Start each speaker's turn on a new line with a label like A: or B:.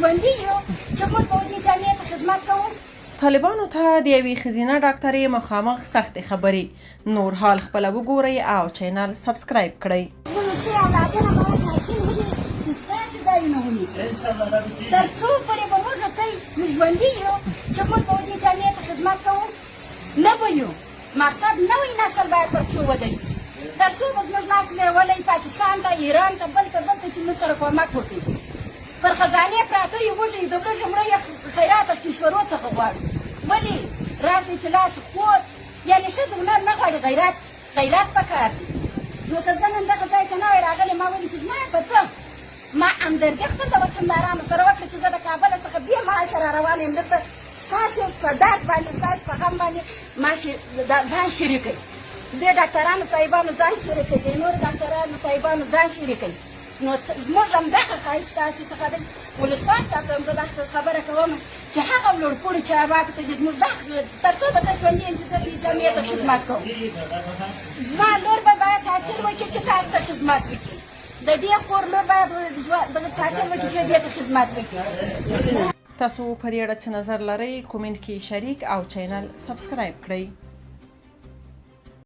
A: ژوندي یو چې موږ به دې جامعې ته خدمت کوو.
B: طالبانو ته د یوې ښځینه ډاکټرې مخامخ سختې خبرې. نور حال خپله وګورئ او چینل سبسکرایب کړئ.
A: ولسي اولادونه به حاصل ولي چې ستاسې ځایونه ونیسي تر څو پورې به موږ ته ژوندي یو چې موږ به دې جامعې ته خدمت کوو نه به یو. مقصد نوی نسل باید پر پښو ودرېږي تر څو به زموږ نسل ولۍ پاکستان ته ایران ته بل ته چې موږ سره کومک وکړي. پر خزانې پراته یې وږي د ورځې مړه یې خیرات او کشورو څخه غواړو. ولې راسئ چې لاس خور یعنې ښځه هنر نه غواړي غیرت پکار دی. نو که زه نن دغه ځای ته نوی راغلی ما ویلي چې زما په څه ما همدردي خپل د وطندارانو سره وکړه چې زه د کابله څخه بې معاشه را روانه یم دلته ستاسې په درد باندې ستاسې په غم باندې ما ځان شریکوي. دې ډاکټرانو صاحبانو ځان شریکوي دې نورو ډاکټرانو صاحبانو ځان شریکوي. نو زموږ همدغه خواهش تاسې څخه دی ولسواس ته هم زه دغه خبره کوم چې هغه لوړپوړو چارواکو ته چې زموږ تر څو به زه ژوندي یم چې زه دې جامعې ته خدمت کوم. زما لور به باید تحصیل وکړي چې تاسو ته خدمت وکړي. د دې خور لور باید تحصیل وکړي چې دې ته خدمت وکړي.
B: تاسو په دې اړه څه نظر لرئ؟ کومنټ کې شریک او چینل سبسکرایب کړئ.